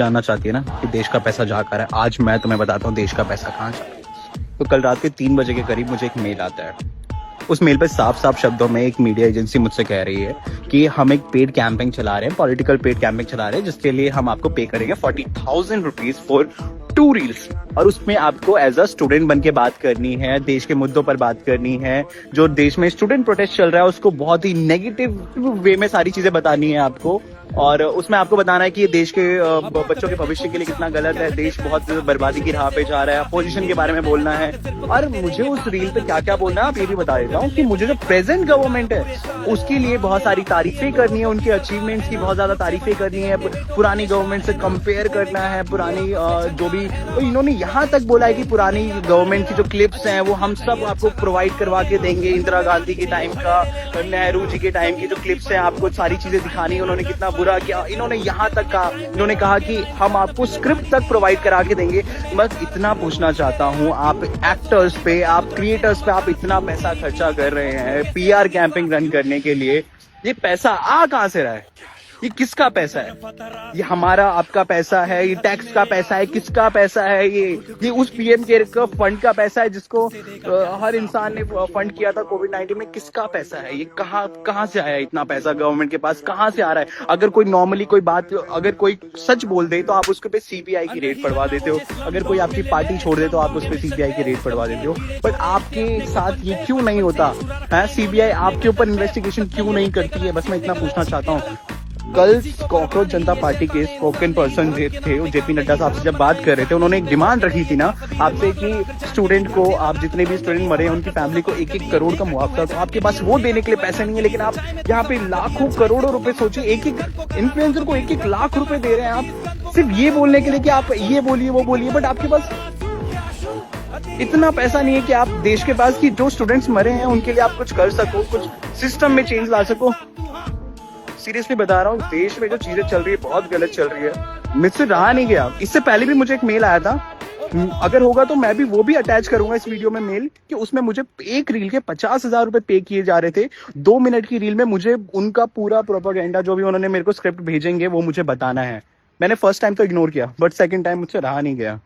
जानना चाहती है ना कि देश का पैसा जा कर है। आज मैं तुम्हें बताता हूँ देश का पैसा कहाँ जा रहा है। तो कल रात के 3 बजे के करीब मुझे एक मेल आता है। उस मेल पे साफ साफ शब्दों में एक मीडिया एजेंसी मुझसे कह रही है कि हम एक पेड कैंपेन चला रहे हैं, पॉलिटिकल पेड कैंपेन चला रहे हैं, जिसके लिए हम आपको पे करेंगे 40,000 रुपीज फॉर 2 रील्स। और उसमें आपको एज अ स्टूडेंट बन के बात करनी है, देश के मुद्दों पर बात करनी है। जो देश में स्टूडेंट प्रोटेस्ट चल रहा है उसको बहुत ही नेगेटिव वे में सारी चीजें बतानी है आपको। और उसमें आपको बताना है कि ये देश के बच्चों के भविष्य के लिए कितना गलत है, देश बहुत बर्बादी की राह पे जा रहा है, अपोजिशन के बारे में बोलना है। और मुझे उस रील पे क्या क्या बोलना है आप ये भी बता देता हूँ कि मुझे जो प्रेजेंट गवर्नमेंट है उसके लिए बहुत सारी तारीफें करनी है, उनके अचीवमेंट्स की बहुत ज्यादा तारीफें करनी है, पुरानी गवर्नमेंट से कंपेयर करना है। पुरानी जो भी तो इन्होंने यहाँ तक बोला है कि पुरानी गवर्नमेंट की जो क्लिप्स हैं वो हम सब आपको प्रोवाइड करवा के देंगे। इंदिरा गांधी के टाइम का, नेहरू जी के टाइम की जो क्लिप्स हैं आपको सारी चीजें दिखानी है, उन्होंने कितना बुरा किया। इन्होंने यहाँ तक कहा, इन्होंने कहा कि हम आपको स्क्रिप्ट तक प्रोवाइड करा के देंगे। बस इतना पूछना चाहता हूँ, आप एक्टर्स पे, आप क्रिएटर्स पे आप इतना पैसा खर्चा कर रहे हैं पीआर कैंपेन रन करने के लिए, ये पैसा आ कहाँ से रहा है? ये किसका पैसा है? ये हमारा आपका पैसा है? ये टैक्स का पैसा है? किसका पैसा है? ये उस पीएम केयर का फंड का पैसा है जिसको हर इंसान ने फंड किया था कोविड-19 में। किसका पैसा है? ये कहाँ से आया इतना पैसा गवर्नमेंट के पास? कहाँ से आ रहा है? अगर कोई नॉर्मली कोई बात, अगर कोई सच बोल दे तो आप उसके पे सीबीआई की रेड पड़वा देते हो। अगर कोई आपकी पार्टी छोड़ दे तो आप उस पर सीबीआई की रेड पड़वा देते हो। बट आपके साथ ये क्यों नहीं होता है? सीबीआई आपके ऊपर इन्वेस्टिगेशन क्यों नहीं करती है? बस मैं इतना पूछना चाहता हूँ। कल कॉकरोच जनता पार्टी के स्पोकन पर्सन थे जेपी नड्डा साहब से जब बात कर रहे थे, उन्होंने एक डिमांड रखी थी ना आपसे कि स्टूडेंट को, आप जितने भी स्टूडेंट मरे हैं उनकी फैमिली को 1-1 करोड़ का मुआवजा। तो आपके पास वो देने के लिए पैसे नहीं है, लेकिन आप यहाँ पे लाखों करोड़ों रुपए, सोचिए एक इन्फ्लुएंसर को 1-1 लाख रुपए दे रहे हैं आप, सिर्फ ये बोलने के लिए कि आप ये बोलिए वो बोलिए। बट आपके पास इतना पैसा नहीं है कि आप देश के पास कि जो स्टूडेंट्स मरे हैं उनके लिए आप कुछ कर सको, कुछ सिस्टम में चेंज ला सको। सीरियसली बता रहा हूँ, देश में जो चीजें चल रही है बहुत गलत चल रही है। मुझसे रहा नहीं गया। इससे पहले भी मुझे एक मेल आया था, अगर होगा तो मैं भी वो भी अटैच करूंगा इस वीडियो में मेल, कि उसमें मुझे एक रील के 50,000 रुपए पे किए जा रहे थे। 2 मिनट की रील में मुझे उनका पूरा प्रोपेगेंडा, जो भी उन्होंने मेरे को स्क्रिप्ट भेजेंगे वो मुझे बताना है। मैंने फर्स्ट टाइम तो इग्नोर किया, बट सेकंड टाइम मुझसे रहा नहीं गया।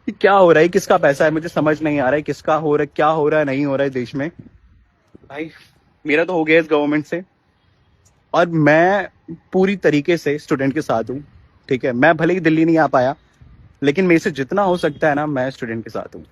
कि क्या हो रहा है, किसका पैसा है, मुझे समझ नहीं आ रहा है किसका हो रहा है, क्या हो रहा है, नहीं हो रहा है देश में। भाई मेरा तो हो गया इस गवर्नमेंट से, और मैं पूरी तरीके से स्टूडेंट के साथ हूँ। ठीक है, मैं भले ही दिल्ली नहीं आ पाया, लेकिन मेरे से जितना हो सकता है ना, मैं स्टूडेंट के साथ हूँ।